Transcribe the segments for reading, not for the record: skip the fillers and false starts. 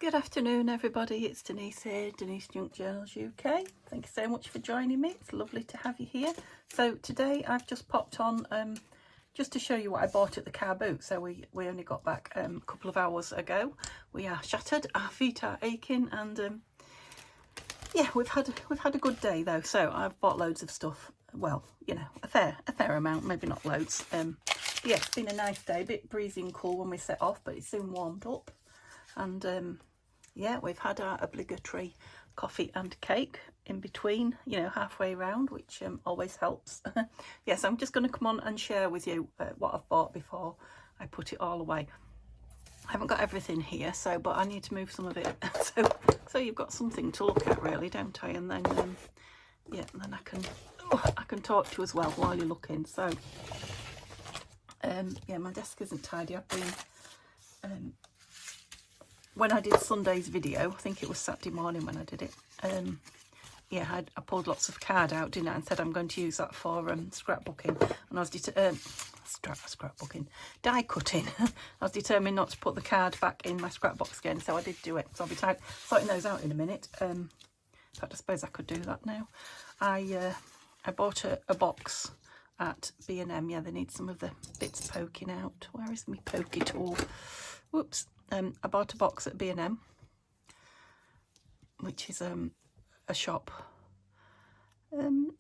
Good afternoon everybody, it's Denise here, Denise Junk Journals UK. Thank you so much for joining me, it's lovely to have you here. So today I've just popped on just to show you what I bought at the car boot. So we only got back a couple of hours ago. We are shattered, our feet are aching, and yeah, we've had a good day though. So I've bought loads of stuff, well, you know, a fair amount, maybe not loads. Yeah, it's been a nice day, a bit breezy and cool when we set off, but it soon warmed up. And yeah, we've had our obligatory coffee and cake in between, you know, halfway round, which always helps. Yes, I'm just going to come on and share with you what I've bought before I put it all away. I haven't got everything here, but I need to move some of it. so you've got something to look at, really, don't I? And then yeah, and then I can talk to you as well while you're looking. So yeah, my desk isn't tidy. I've been when I did Sunday's video, I think it was Saturday morning when I did it, yeah, I pulled lots of card out, didn't I, and said I'm going to use that for scrapbooking, and I was scrapbooking, die cutting. I was determined not to put the card back in my scrapbox again, so I did do it. So I'll be sorting those out in a minute. In fact, I suppose I could do that now. I bought a box at B&M. Yeah, they need some of the bits poking out. Where is my pokey tool? Whoops. I bought a box at B&M, which is a shop,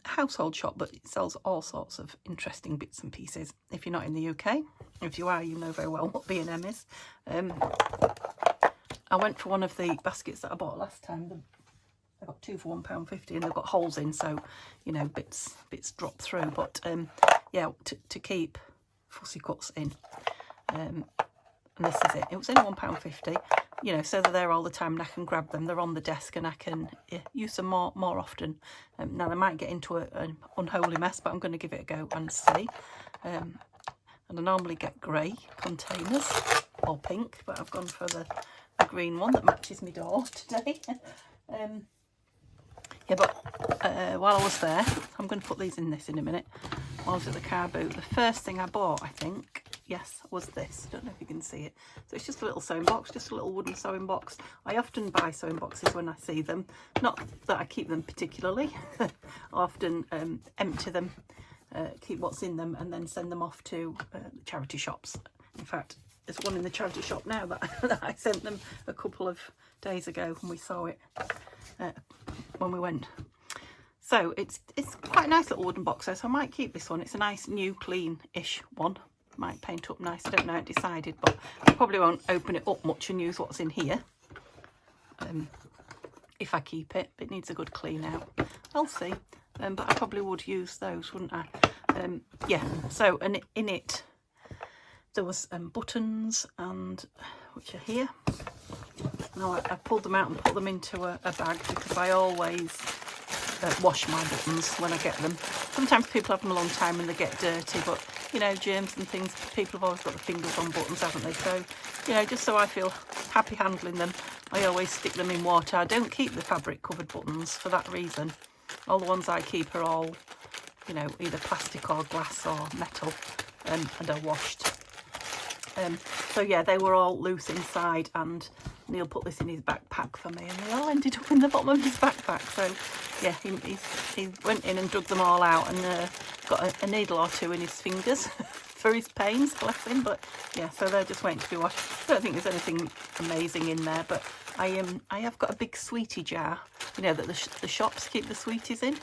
household shop, but it sells all sorts of interesting bits and pieces. If you're not in the UK, if you are, you know very well what B&M is. I went for one of the baskets that I bought last time. I got two for £1.50, and they've got holes in, so you know, bits drop through. But yeah, to keep fussy cuts in. And this is it. It was only £1.50, you know, so they're there all the time and I can grab them. They're on the desk and I can use them more often. Now they might get into an unholy mess, but I'm going to give it a go and see. And I normally get grey containers or pink, but I've gone for the green one that matches my door today. Yeah, but while I was there, I'm going to put these in this in a minute. While I was at the car boot, the first thing I bought, I think, yes, was this. I don't know if you can see it. So it's just a little sewing box, just a little wooden sewing box. I often buy sewing boxes when I see them. Not that I keep them particularly. I often empty them, keep what's in them, and then send them off to charity shops. In fact, there's one in the charity shop now that I sent them a couple of days ago when we saw it, when we went. So it's quite a nice little wooden box, so I might keep this one. It's a nice new clean-ish one. Might paint up nice, I don't know, I haven't decided, but I probably won't open it up much and use what's in here. If I keep it, it needs a good clean out. I'll see. But I probably would use those, wouldn't I? Yeah, so and in it there was buttons, and which are here. Now I pulled them out and put them into a bag because I always wash my buttons when I get them. Sometimes people have them a long time and they get dirty, but you know, germs and things, people have always got their fingers on buttons, haven't they? So, you know, just so I feel happy handling them, I always stick them in water. I don't keep the fabric covered buttons for that reason. All the ones I keep are all, you know, either plastic or glass or metal, and are washed. So yeah, they were all loose inside, and Neil put this in his backpack for me, and they all ended up in the bottom of his backpack. So yeah, he went in and dug them all out, and got a needle or two in his fingers for his pains, bless him. But yeah, so they're just waiting to be washed. I don't think there's anything amazing in there, but I have got a big sweetie jar, you know, that the shops keep the sweeties in.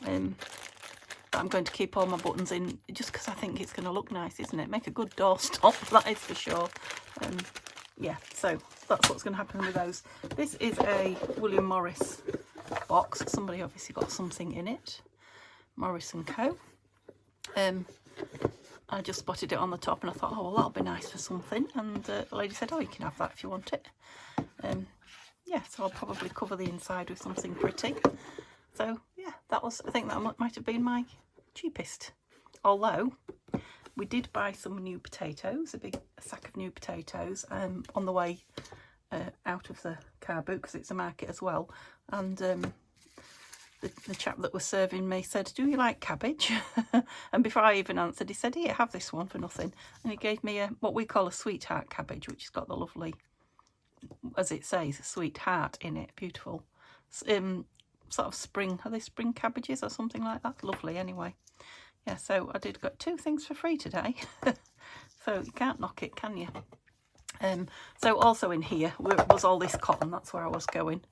That I'm going to keep all my buttons in, just because I think it's going to look nice, isn't it? Make a good doorstop, that is for sure. Yeah, so that's what's going to happen with those. This is a William Morris box. Somebody obviously got something in it. Morris & Co. I just spotted it on the top and I thought, oh, well, that'll be nice for something. And the lady said, oh, you can have that if you want it. Yeah, so I'll probably cover the inside with something pretty. So yeah, I think that might have been my cheapest. Although we did buy some new potatoes, a big sack of new potatoes, on the way out of the car boot, because it's a market as well. And the chap that was serving me said, do you like cabbage? And before I even answered, he said, here, have this one for nothing. And he gave me what we call a sweetheart cabbage, which has got the lovely as it says, a sweetheart in it. Beautiful. Sort of spring, are they spring cabbages or something like that? Lovely anyway. Yeah, so I did got 2 things for free today. So you can't knock it, can you? So also in here was all this cotton. That's where I was going.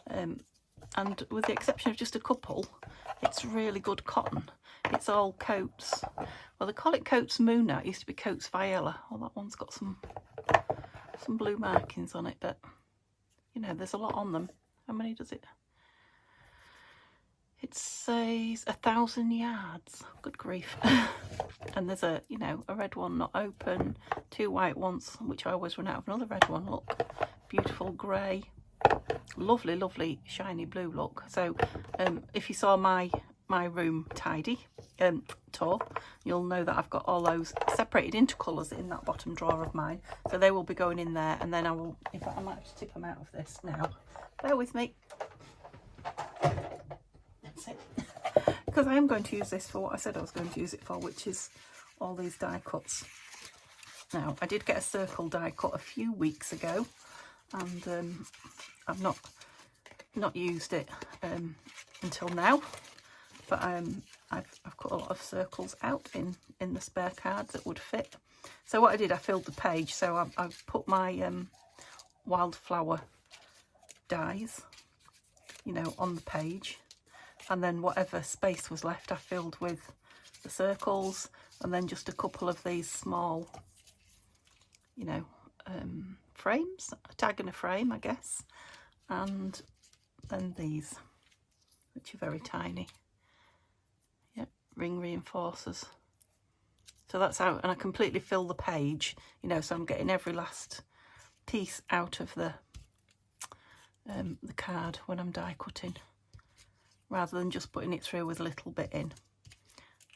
And with the exception of just a couple, it's really good cotton. It's all Coats. Well, they call it Coats Moonlight. It used to be Coats Viola. Oh, that one's got some blue markings on it, but you know, there's a lot on them. How many does it? It says 1,000 yards. Good grief. And there's a, you know, a red one not open, 2 white ones, which I always run out of another red one. Look, beautiful grey. Lovely, lovely shiny blue look. So if you saw my room tidy tour, you'll know that I've got all those separated into colours in that bottom drawer of mine. So they will be going in there, and then I will, in fact I might have to tip them out of this now. Bear with me. That's it. Because I am going to use this for what I said I was going to use it for, which is all these die cuts. Now, I did get a circle die cut a few weeks ago, and I've not used it until now, but I've cut a lot of circles out in the spare cards that would fit. So what I did, I filled the page. So I put my wildflower dies, you know, on the page, and then whatever space was left I filled with the circles, and then just a couple of these small, you know, frames, a tag and a frame, I guess, and then these, which are very tiny. Yep, ring reinforcers. So that's out, and I completely fill the page, you know, so I'm getting every last piece out of the card when I'm die cutting, rather than just putting it through with a little bit in.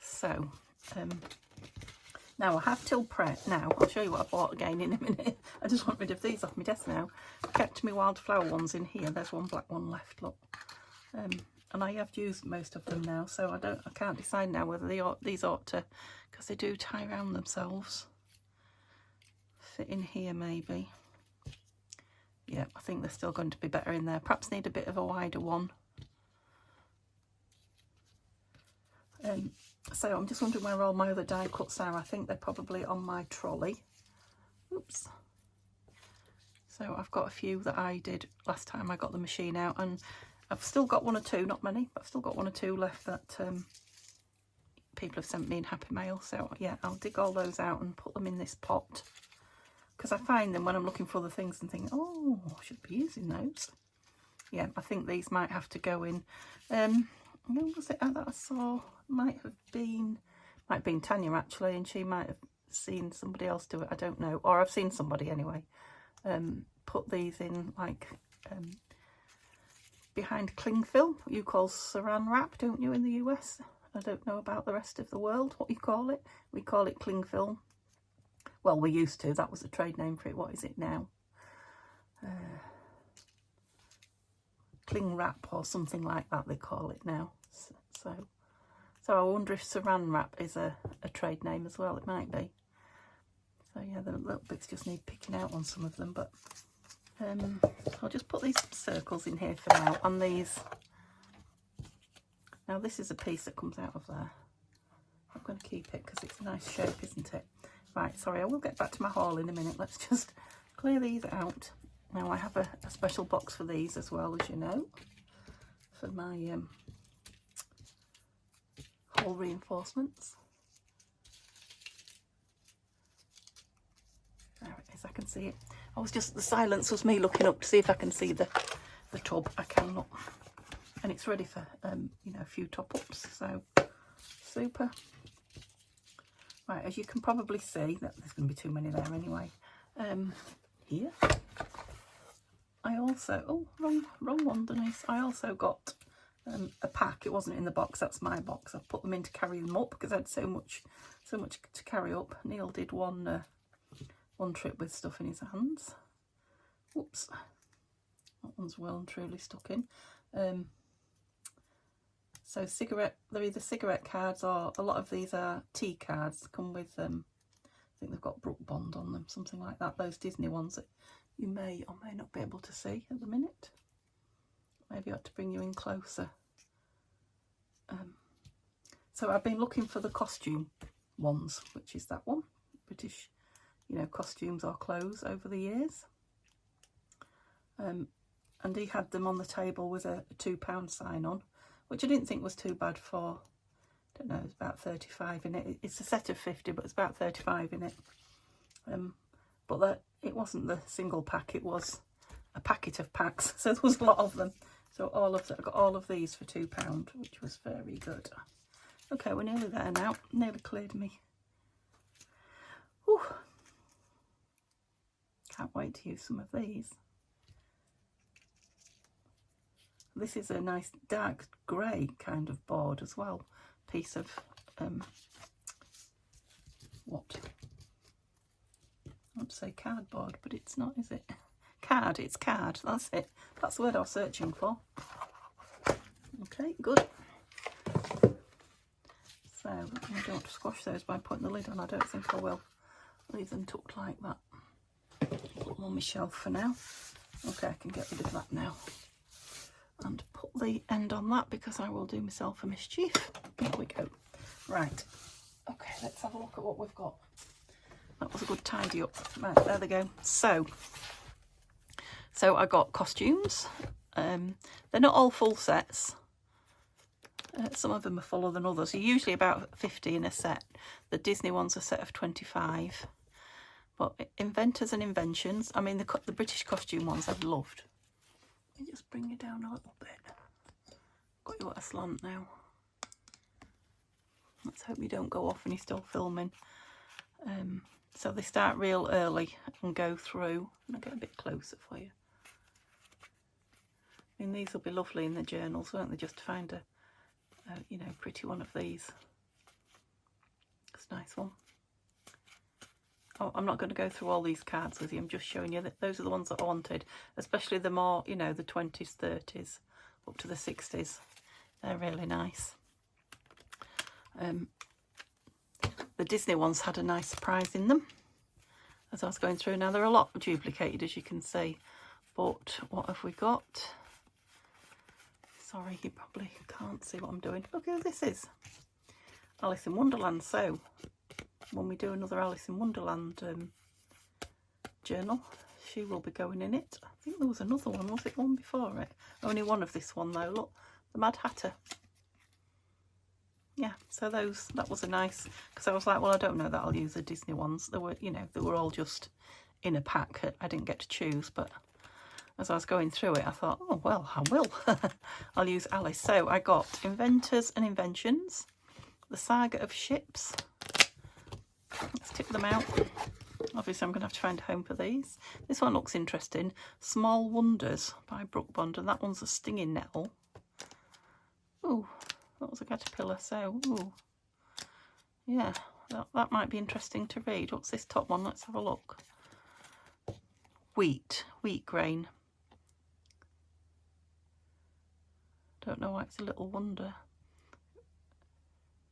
So now I have till prep. Now I'll show you what I bought again in a minute. I just want rid of these off my desk now. I kept my wildflower ones in here. There's one black one left, look. And I have used most of them now, so I can't decide now whether these ought to, because they do tie around themselves, fit in here maybe. Yeah, I think they're still going to be better in there. Perhaps need a bit of a wider one. So I'm just wondering where all my other die cuts are. I think they're probably on my trolley. Oops. So I've got a few that I did last time I got the machine out, and I've still got 1 or 2, not many, but I've still got 1 or 2 left that people have sent me in Happy Mail. So yeah, I'll dig all those out and put them in this pot, because I find them when I'm looking for other things and think, oh, I should be using those. Yeah, I think these might have to go in. Who was it that I saw? Might have been Tanya actually, and she might have seen somebody else do it. I don't know, or I've seen somebody anyway. Put these in like behind cling film. You call Saran wrap, don't you, in the US? I don't know about the rest of the world what you call it. We call it cling film. Well, we used to. That was the trade name for it. What is it now? Cling wrap or something like that they call it now. So I wonder if Saran wrap is a trade name as well. It might be. So yeah, the little bits just need picking out on some of them, but I'll just put these circles in here for now. And these, now this is a piece that comes out of there. I'm going to keep it because it's a nice shape, isn't it? Right, sorry, I will get back to my haul in a minute. Let's just clear these out. Now I have a special box for these as well, as you know, for my hole reinforcements. There it is, I can see it. The silence was me looking up to see if I can see the tub. I can look. And it's ready for, you know, a few top-ups, so super. Right, as you can probably see, there's going to be too many there anyway. Here. I also, oh, wrong one, Denise. I also got a pack. It wasn't in the box, that's my box. I've put them in to carry them up because I had so much to carry up. Neil did one trip with stuff in his hands. Whoops. That one's well and truly stuck in. So they're either cigarette cards, or a lot of these are tea cards. Come with, I think they've got Brook Bond on them, something like that. Those Disney ones that you may or may not be able to see at the minute. Maybe I ought to bring you in closer. So I've been looking for the costume ones, which is that one, British, you know, costumes or clothes over the years. And he had them on the table with a £2 sign on, which I didn't think was too bad for, I don't know, it's about 35 in it. It's a set of 50, but it's about 35 in it. But it wasn't the single pack, it was a packet of packs, so there was a lot of them. So I got all of these for £2, which was very good. Okay, we're nearly there now. Nearly cleared me. Whew. Can't wait to use some of these. This is a nice dark grey kind of board as well. Piece of what? I want to say cardboard, but it's not, is it? Card, it's card. That's it. That's the word I was searching for. Okay, good. So I don't want to squash those by putting the lid on. I don't think I will. Leave them tucked like that. Put them on my shelf for now. Okay, I can get rid of that now. And put the end on that because I will do myself a mischief. There we go. Right. Okay, let's have a look at what we've got. That was a good tidy up. Right, there they go. So I got costumes. They're not all full sets. Some of them are fuller than others. They're usually about 50 in a set. The Disney one's a set of 25. But Inventors and Inventions, I mean the British costume ones I've loved. Let me just bring you down a little bit. Got you at a slant now. Let's hope you don't go off and you're still filming. So they start real early and go through. I'll get a bit closer for you. I mean, these will be lovely in the journals, won't they? Just to find a you know, pretty one of these. It's a nice one. Oh, I'm not going to go through all these cards with you. I'm just showing you that those are the ones that I wanted, especially the more, you know, the 20s, 30s, up to the 60s. They're really nice. The Disney ones had a nice surprise in them as I was going through. Now, they're a lot duplicated, as you can see, but what have we got? Sorry, you probably can't see what I'm doing. Look who this is. Alice in Wonderland. So when we do another Alice in Wonderland journal, she will be going in it. I think there was another one. Was it one before it? Only one of this one though. Look, the Mad Hatter. Yeah, so that was a nice, because I was like, well, I don't know that I'll use the Disney ones. They were, you know, they were all just in a pack. I didn't get to choose, but as I was going through it, I thought, oh, well, I will. I'll use Alice. So I got Inventors and Inventions, The Saga of Ships. Let's tip them out. Obviously, I'm going to have to find a home for these. This one looks interesting. Small Wonders by Brooke Bond, and that one's a stinging nettle. Ooh, that was a caterpillar. So, ooh, yeah, that might be interesting to read. What's this top one? Let's have a look. Wheat grain. Don't know why it's a little wonder.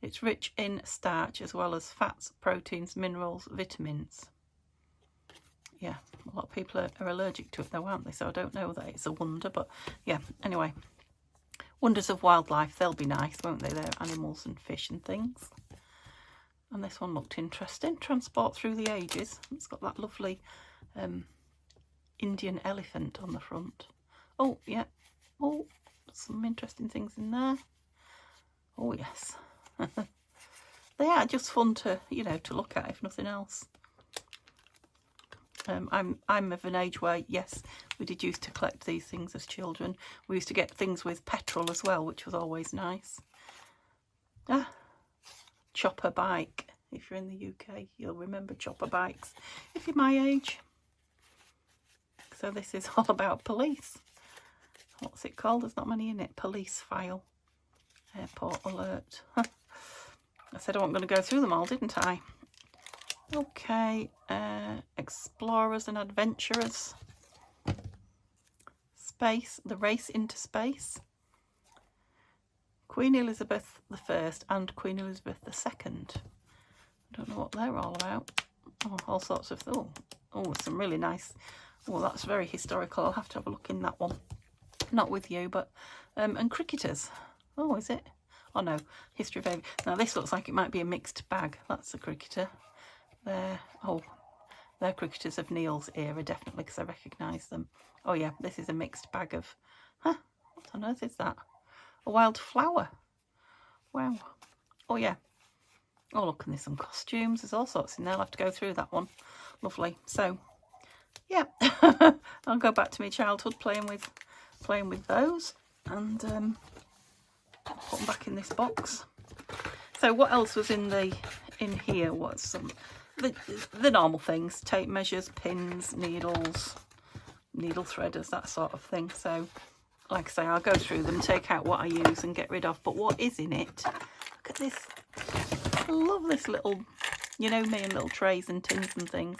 It's rich in starch as well as fats, proteins, minerals, vitamins. Yeah, a lot of people are allergic to it though, aren't they? So I don't know that it's a wonder, but yeah, anyway. Wonders of wildlife, they'll be nice, won't they? They're animals and fish and things. And this one looked interesting. Transport Through the Ages. It's got that lovely Indian elephant on the front. Oh, yeah. Oh, some interesting things in there. Oh, yes. They are just fun to, you know, to look at, if nothing else. I'm of an age where, yes, we did used to collect these things as children. We used to get things with petrol as well, which was always nice. Ah, chopper bike. If you're in the UK, you'll remember chopper bikes. If you're my age. So this is all about police. What's it called? There's not many in it. Police file. Airport alert. I said I wasn't going to go through them all, didn't I? Okay. Explorers and Adventurers. Space. The Race into Space. Queen Elizabeth I and Queen Elizabeth II. I don't know what they're all about. Oh, all sorts of... Oh, some really nice Well, that's very historical. I'll have to have a look in that one. Not with you, but and cricketers. Oh, is it? Oh no, history of aviation. Now this looks like it might be a mixed bag. That's a cricketer. There. Oh, they're cricketers of Neil's era, definitely, because I recognise them. Oh yeah, this is a mixed bag of. Huh? What on earth is that? A wild flower. Wow. Oh yeah. Oh look, and there's some costumes. There's all sorts in there. I'll have to go through that one. Lovely. So yeah, I'll go back to my childhood playing with those, and put them back in this box. So what else was in here was some the normal things: tape measures, pins, needles, needle threaders, that sort of thing. So like I say, I'll go through them, take out what I use and get rid of. But what is in it? Look at this. I love this little, you know me and little trays and tins and things.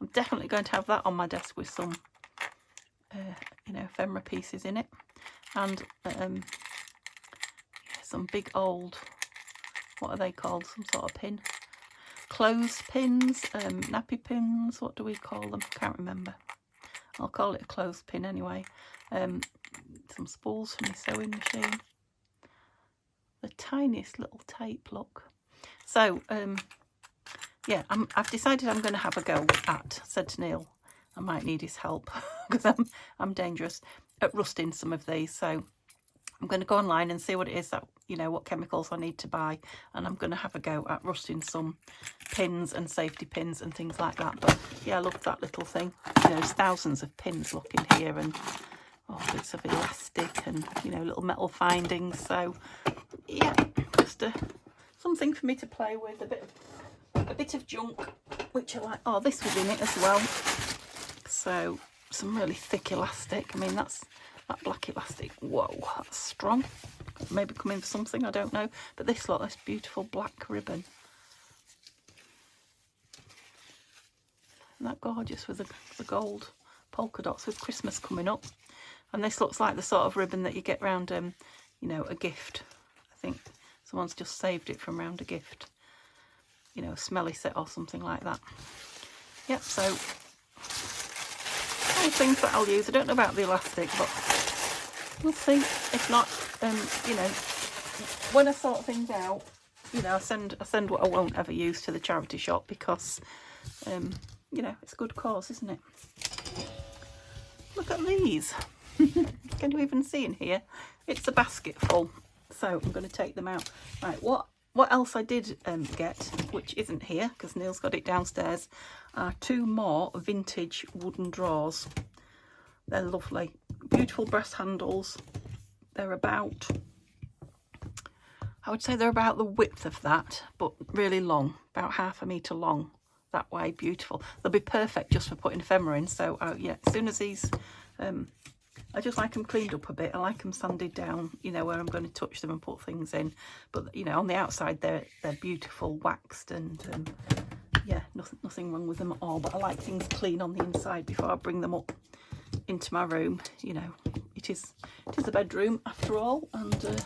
I'm definitely going to have that on my desk with some, you know, ephemera pieces in it. And some big old, what are they called? Some sort of pin. Clothes pins, nappy pins, what do we call them? Can't remember. I'll call it a clothes pin anyway. Some spools for my sewing machine. The tiniest little tape, look. So, yeah, I've decided I'm going to have a go at, said to Neil, I might need his help because I'm dangerous at rusting some of these. So I'm going to go online and see what it is that, you know, what chemicals I need to buy. And I'm going to have a go at rusting some pins and safety pins and things like that. But yeah, I love that little thing. You know, there's thousands of pins look in here, and bits of elastic and, you know, little metal findings. So yeah, just something for me to play with, a bit of junk, which I like. Oh, this was in it as well. So some really thick elastic. I mean, that black elastic. Whoa, that's strong. Maybe come in for something, I don't know. But this beautiful black ribbon. Isn't that gorgeous with the gold polka dots with Christmas coming up? And this looks like the sort of ribbon that you get round, you know, a gift. I think someone's just saved it from round a gift. You know, a smelly set or something like that. Yep, so all things that I'll use. I don't know about the elastic, but we'll see. If not, you know, when I sort things out, you know, I send what I won't ever use to the charity shop because, you know, it's a good cause, isn't it? Look at these. Can you even see in here? It's a basket full. So I'm going to take them out. Right, what else I did get, which isn't here because Neil's got it downstairs, are 2 more vintage wooden drawers. They're lovely. Beautiful brass handles. They're about, I would say they're about the width of that, but really long, about 1/2 metre long. That way, beautiful. They'll be perfect just for putting ephemera in. So yeah, as soon as these, I just like them cleaned up a bit. I like them sanded down, you know, where I'm going to touch them and put things in. But, you know, on the outside, they're beautiful, waxed, and yeah, nothing wrong with them at all. But I like things clean on the inside before I bring them up into my room. You know, it is a bedroom after all. And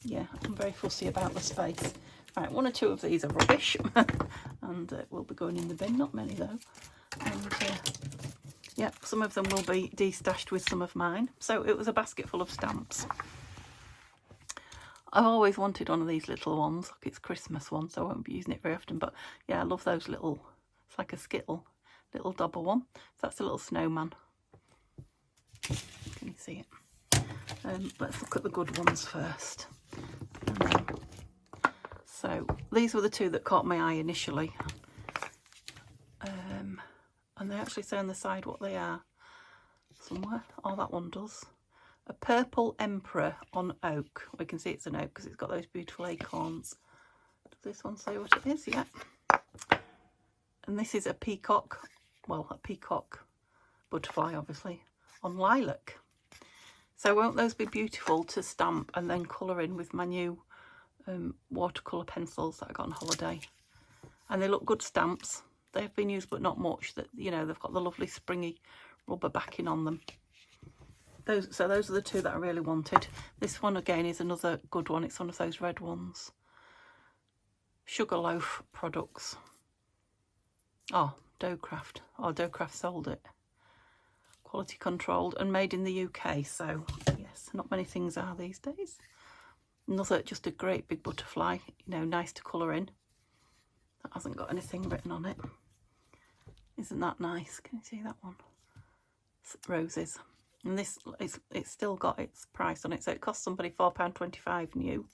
yeah, I'm very fussy about the space. Right, 1 or 2 of these are rubbish. And will be going in the bin. Not many, though. And yeah, some of them will be destashed with some of mine. So it was a basket full of stamps. I've always wanted one of these little ones. Look, it's Christmas one, so I won't be using it very often. But yeah, I love those little, it's like a Skittle, little double one. So that's a little snowman. Can you see it? Let's look at the good ones first. So these were the 2 that caught my eye initially. And they actually say on the side what they are somewhere. Oh, that one does. A purple emperor on oak. We can see it's an oak because it's got those beautiful acorns. Does this one say what it is? Yeah. And this is a peacock. Well, a peacock butterfly, obviously, on lilac. So won't those be beautiful to stamp and then colour in with my new watercolour pencils that I got on holiday? And they look good stamps. They've been used but not much. That, you know, they've got the lovely springy rubber backing on them. Those are the 2 that I really wanted. This one again is another good one. It's one of those red ones. Sugarloaf products. Oh, Doughcraft. Oh, Doughcraft sold it. quality controlled and made in the UK. So yes, not many things are these days. Another, just a great big butterfly, you know, nice to colour in. That hasn't got anything written on it. Isn't that nice? Can you see that one? It's roses. And this, it's still got its price on it. So it cost somebody £4.25 new.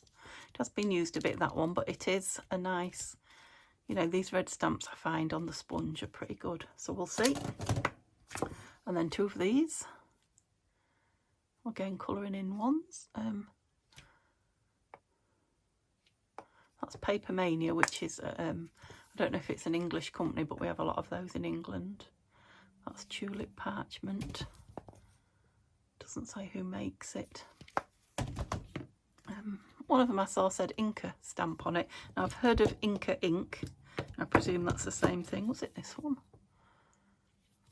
It has been used a bit, that one, but it is a nice, you know, these red stamps I find on the sponge are pretty good. So we'll see. And then 2 of these. Again, colouring in ones. That's Paper Mania, which is, I don't know if it's an English company, but we have a lot of those in England. That's Tulip Parchment. Doesn't say who makes it. One of them I saw said Inca stamp on it. Now I've heard of Inca ink. I presume that's the same thing. Was it this one?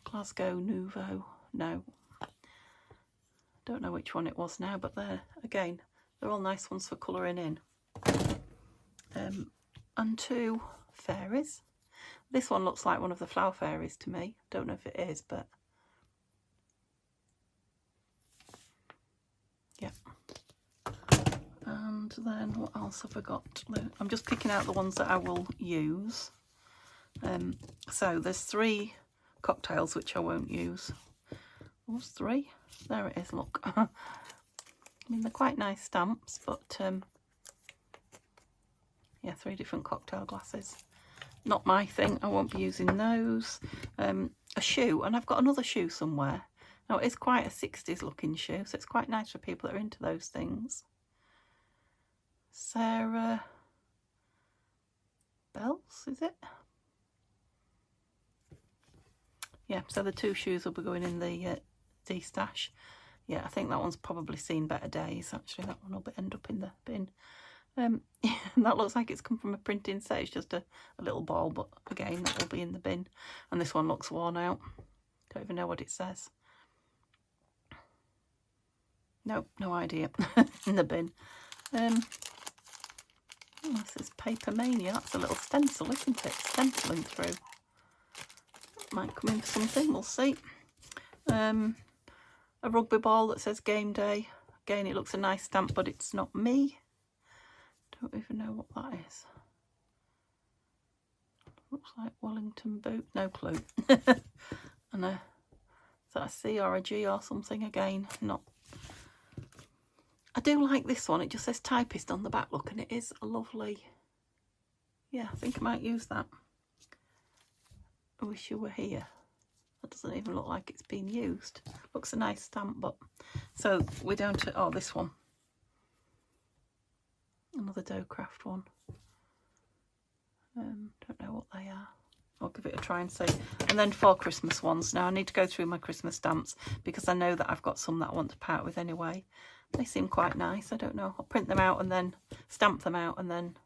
Glasgow Nouveau. No. Don't know which one it was now, but they're, again, they're all nice ones for colouring in. And 2 fairies. This one looks like one of the flower fairies to me. Don't know if it is, but yeah. And then what else have I got? I'm just picking out the ones that I will use. So there's 3 cocktails which I won't use. What's 3? There it is, look. I mean, they're quite nice stamps, but yeah, 3 different cocktail glasses. Not my thing. I won't be using those. A shoe, and I've got another shoe somewhere. Now, it is quite a 60s looking shoe, so it's quite nice for people that are into those things. Sarah Bells, is it? Yeah, so the 2 shoes will be going in the D-stash. Yeah, I think that one's probably seen better days, actually. That one will end up in the bin. That looks like it's come from a printing set. It's just a little ball, but again, that will be in the bin. And this one looks worn out. Don't even know what it says. Nope, no idea. In the bin. This is Paper Mania. That's a little stencil, isn't it? Stenciling through. Might come in for something, we'll see. A rugby ball that says Game Day. Again, it looks a nice stamp, but it's not me. Don't even know what that is. Looks like Wellington boot. No clue. And is that a C or a G or something? Again, not. I do like this one. It just says typist on the back, look, and it is a lovely. Yeah, I think I might use that. I wish you were here. That doesn't even look like it's been used. Looks a nice stamp, but so we're down to, oh, this one. Another dough craft one. Don't know what they are. I'll give it a try and see. And then 4 Christmas ones. Now I need to go through my Christmas stamps because I know that I've got some that I want to part with anyway. They seem quite nice. I don't know. I'll print them out and then stamp them out and then,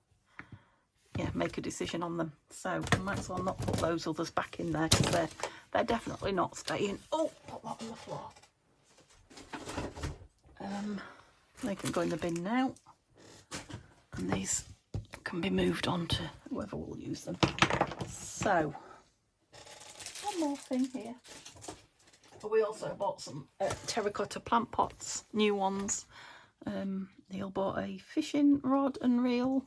yeah, make a decision on them. So I might as well not put those others back in there because they're definitely not staying. Oh, put that on the floor. They can go in the bin now. And these can be moved on to whoever will use them. So, one more thing here. We also bought some terracotta plant pots, new ones. Neil bought a fishing rod and reel.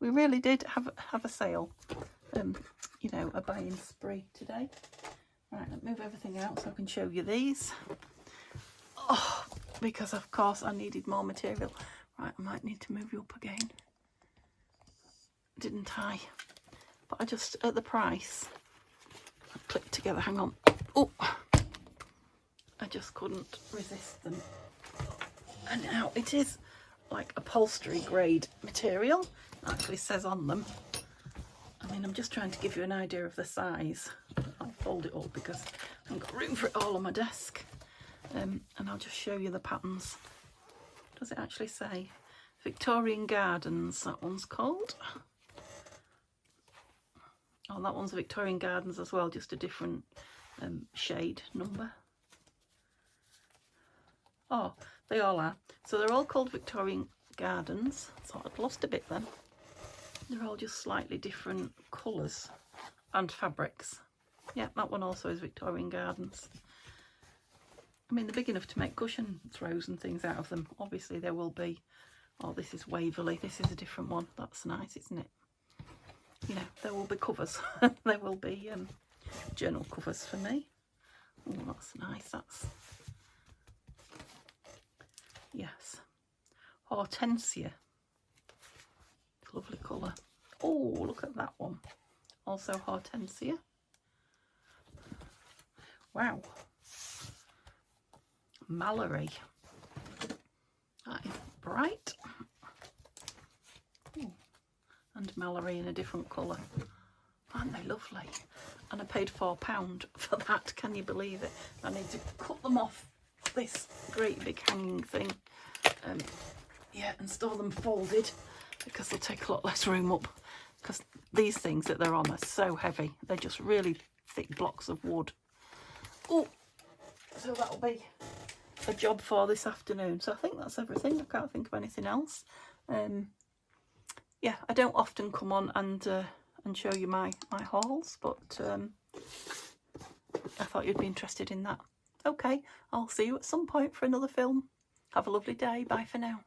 We really did have a sale. You know, a buying spree today. Right, let's move everything out so I can show you these. Oh, because of course I needed more material. Right, I might need to move you up again. Didn't I? But I just, at the price, I clicked together, hang on. Oh, I just couldn't resist them. And now it is like upholstery grade material. It actually says on them. I mean, I'm just trying to give you an idea of the size. I'll fold it up because I haven't got room for it all on my desk. And I'll just show you the patterns. Does it actually say? Victorian Gardens, that one's called. Oh, that one's Victorian Gardens as well, just a different shade number. Oh, they all are. So they're all called Victorian Gardens. So I'd lost a bit then. They're all just slightly different colours and fabrics. Yeah, that one also is Victorian Gardens. I mean, they're big enough to make cushion throws and things out of them. Obviously there will be, oh, this is Waverley, this is a different one. That's nice, isn't it? You know, there will be covers. There will be journal covers for me. Oh, that's nice. That's, yes, Hortensia. Lovely colour. Oh, look at that one. Also Hortensia. Wow. Mallory. That is bright. Ooh. And Mallory in a different colour. Aren't they lovely? And I paid £4 for that. Can you believe it? I need to cut them off this great big hanging thing. Yeah, and store them folded because they'll take a lot less room up. Because these things that they're on are so heavy. They're just really thick blocks of wood. Oh, so that'll be a job for this afternoon. So I think that's everything. I can't think of anything else. Yeah, I don't often come on and show you my hauls, but I thought you'd be interested in that. Okay, I'll see you at some point for another film. Have a lovely day. Bye for now.